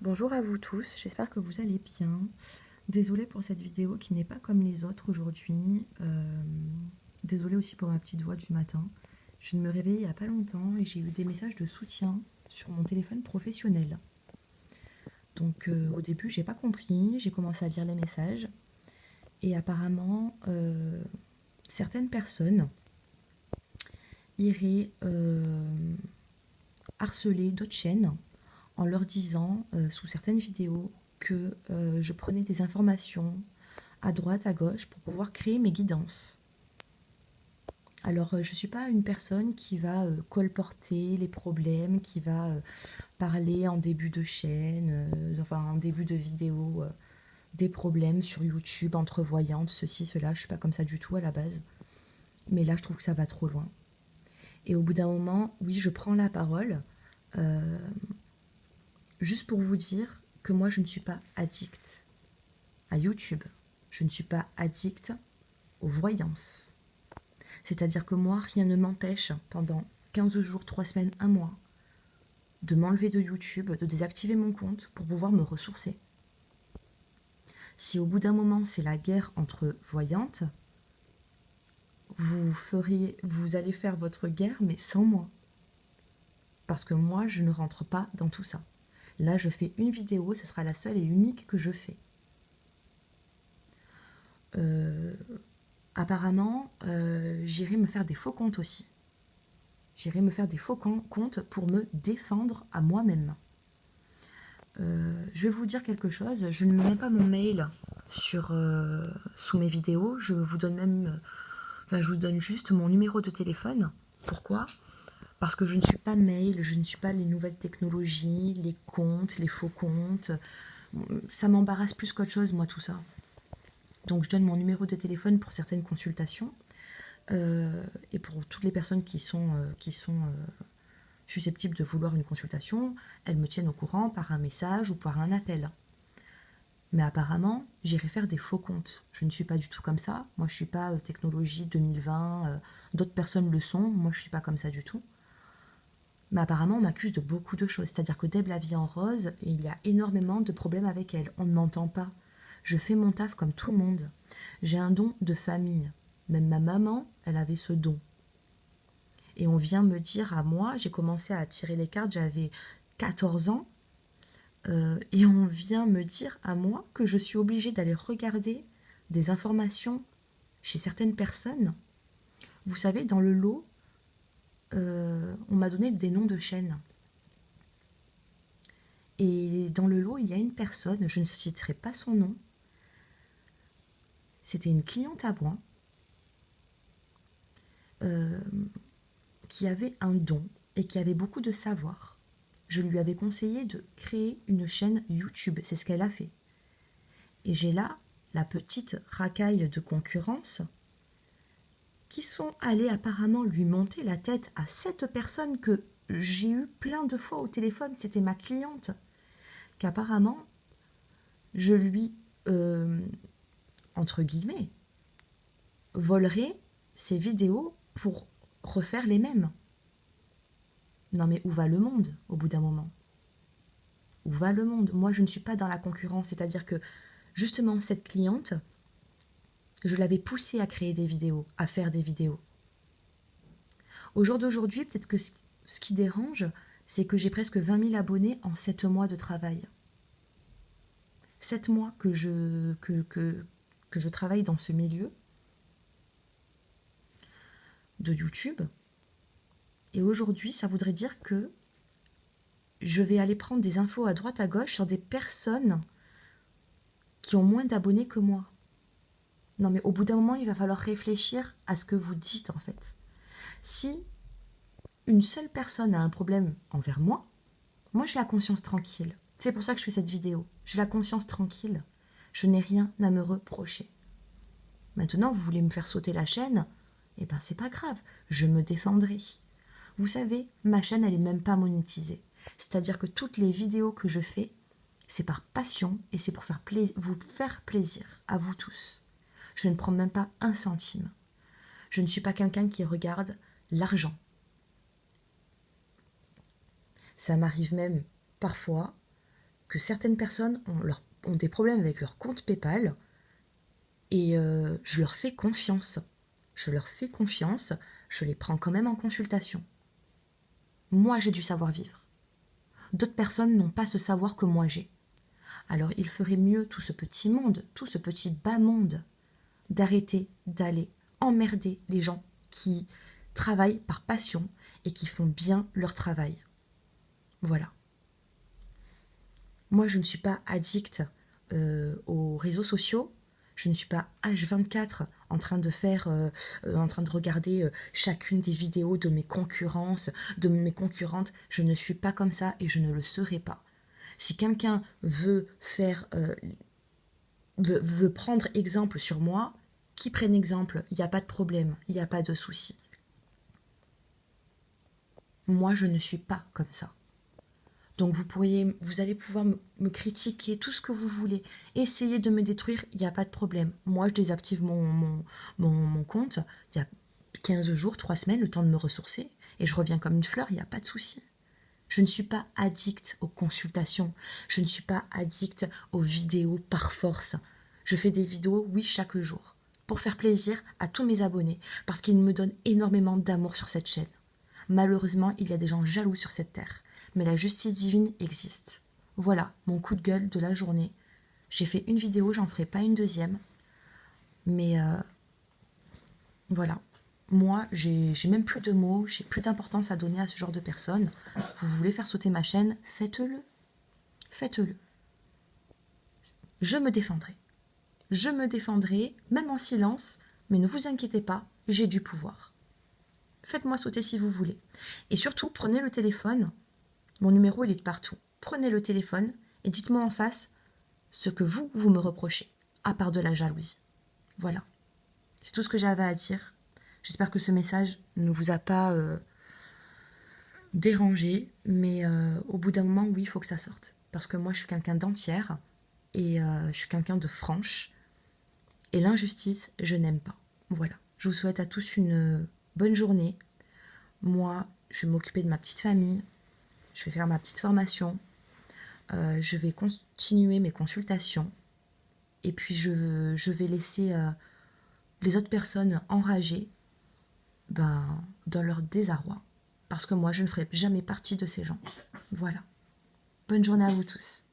Bonjour à vous tous, j'espère que vous allez bien. Désolée pour cette vidéo qui n'est pas comme les autres aujourd'hui. Désolée aussi pour ma petite voix du matin. Je ne me réveillais il n'y a pas longtemps et j'ai eu des messages de soutien sur mon téléphone professionnel. Donc au début j'ai pas compris, j'ai commencé à lire les messages et apparemment certaines personnes iraient harceler d'autres chaînes en leur disant sous certaines vidéos que je prenais des informations à droite, à gauche pour pouvoir créer mes guidances. Alors, je ne suis pas une personne qui va colporter les problèmes, qui va parler en début de chaîne, enfin en début de vidéo, des problèmes sur YouTube entre voyantes, ceci, cela. Je ne suis pas comme ça du tout à la base. Mais là, je trouve que ça va trop loin. Et au bout d'un moment, oui, je prends la parole, euh, juste pour vous dire que moi, je ne suis pas addicte à YouTube. Je ne suis pas addicte aux voyances. C'est-à-dire que moi, rien ne m'empêche, pendant 15 jours, 3 semaines, un mois, de m'enlever de YouTube, de désactiver mon compte pour pouvoir me ressourcer. Si au bout d'un moment, c'est la guerre entre voyantes, vous allez faire votre guerre, mais sans moi. Parce que moi, je ne rentre pas dans tout ça. Là, je fais une vidéo, ce sera la seule et unique que je fais. Apparemment, j'irai me faire des faux comptes aussi. J'irai me faire des faux comptes pour me défendre à moi-même. Je vais vous dire quelque chose, je ne mets pas mon mail sous mes vidéos, je vous donne je vous donne juste mon numéro de téléphone. Pourquoi? Parce que je ne suis pas mail, je ne suis pas les nouvelles technologies, les comptes, les faux comptes. Ça m'embarrasse plus qu'autre chose, moi, tout ça. Donc je donne mon numéro de téléphone pour certaines consultations et pour toutes les personnes qui sont susceptibles de vouloir une consultation, elles me tiennent au courant par un message ou par un appel. Mais apparemment, j'irai faire des faux comptes. Je ne suis pas du tout comme ça. Moi, je ne suis pas technologie 2020. D'autres personnes le sont. Moi, je ne suis pas comme ça du tout. Mais apparemment, on m'accuse de beaucoup de choses. C'est-à-dire que Deb la vie en rose, il y a énormément de problèmes avec elle. On ne m'entend pas. Je fais mon taf comme tout le monde. J'ai un don de famille. Même ma maman, elle avait ce don. Et on vient me dire à moi, j'ai commencé à tirer les cartes, j'avais 14 ans, et on vient me dire à moi que je suis obligée d'aller regarder des informations chez certaines personnes. Vous savez, dans le lot, on m'a donné des noms de chaînes. Et dans le lot, il y a une personne, je ne citerai pas son nom, c'était une cliente à moi, euh, qui avait un don et qui avait beaucoup de savoir. Je lui avais conseillé de créer une chaîne YouTube, c'est ce qu'elle a fait. Et j'ai là la petite racaille de concurrence qui sont allés apparemment lui monter la tête à cette personne que j'ai eu plein de fois au téléphone, c'était ma cliente, qu'apparemment je lui, entre guillemets, volerai ses vidéos pour refaire les mêmes. Non mais où va le monde au bout d'un moment? Où va le monde? Moi je ne suis pas dans la concurrence, c'est-à-dire que justement cette cliente, je l'avais poussée à créer des vidéos, à faire des vidéos. Au jour d'aujourd'hui, peut-être que ce qui dérange, c'est que j'ai presque 20 000 abonnés en 7 mois de travail. 7 mois que je travaille dans ce milieu de YouTube. Et aujourd'hui, ça voudrait dire que je vais aller prendre des infos à droite à gauche sur des personnes qui ont moins d'abonnés que moi. Non mais au bout d'un moment, il va falloir réfléchir à ce que vous dites en fait. Si une seule personne a un problème envers moi, moi j'ai la conscience tranquille. C'est pour ça que je fais cette vidéo. J'ai la conscience tranquille. Je n'ai rien à me reprocher. Maintenant, vous voulez me faire sauter la chaîne? Eh ben c'est pas grave, je me défendrai. Vous savez, ma chaîne elle est même pas monétisée. C'est-à-dire que toutes les vidéos que je fais, c'est par passion et c'est pour vous faire plaisir à vous tous. Je ne prends même pas un centime. Je ne suis pas quelqu'un qui regarde l'argent. Ça m'arrive même parfois que certaines personnes ont des problèmes avec leur compte PayPal et je leur fais confiance. Je leur fais confiance, je les prends quand même en consultation. Moi, j'ai du savoir-vivre. D'autres personnes n'ont pas ce savoir que moi j'ai. Alors il ferait mieux tout ce petit monde, tout ce petit bas monde, d'arrêter d'aller emmerder les gens qui travaillent par passion et qui font bien leur travail. Voilà. Moi, je ne suis pas addict aux réseaux sociaux. Je ne suis pas H24 en train de regarder chacune des vidéos de mes concurrentes. Je ne suis pas comme ça et je ne le serai pas. Si quelqu'un veut prendre exemple sur moi, qu'il prenne exemple, il n'y a pas de problème, il n'y a pas de souci. Moi, je ne suis pas comme ça. Donc vous allez pouvoir me critiquer tout ce que vous voulez, essayer de me détruire, il n'y a pas de problème. Moi, je désactive mon compte, il y a 15 jours, 3 semaines, le temps de me ressourcer, et je reviens comme une fleur, il n'y a pas de souci. Je ne suis pas addict aux consultations, je ne suis pas addict aux vidéos par force. Je fais des vidéos, oui, chaque jour, pour faire plaisir à tous mes abonnés, parce qu'ils me donnent énormément d'amour sur cette chaîne. Malheureusement, il y a des gens jaloux sur cette terre, mais la justice divine existe. Voilà, mon coup de gueule de la journée. J'ai fait une vidéo, j'en ferai pas une deuxième, mais voilà. Moi, j'ai même plus de mots, j'ai plus d'importance à donner à ce genre de personnes. Vous voulez faire sauter ma chaîne, faites-le. Faites-le. Je me défendrai. Je me défendrai, même en silence, mais ne vous inquiétez pas, j'ai du pouvoir. Faites-moi sauter si vous voulez. Et surtout, prenez le téléphone. Mon numéro, il est de partout. Prenez le téléphone et dites-moi en face ce que vous me reprochez, à part de la jalousie. Voilà. C'est tout ce que j'avais à dire. J'espère que ce message ne vous a pas dérangé, mais au bout d'un moment, oui, il faut que ça sorte. Parce que moi, je suis quelqu'un d'entière et je suis quelqu'un de franche. Et l'injustice, je n'aime pas. Voilà. Je vous souhaite à tous une bonne journée. Moi, je vais m'occuper de ma petite famille. Je vais faire ma petite formation. Je vais continuer mes consultations. Et puis, je vais laisser les autres personnes enragées dans leur désarroi. Parce que moi, je ne ferai jamais partie de ces gens. Voilà. Bonne journée à vous tous.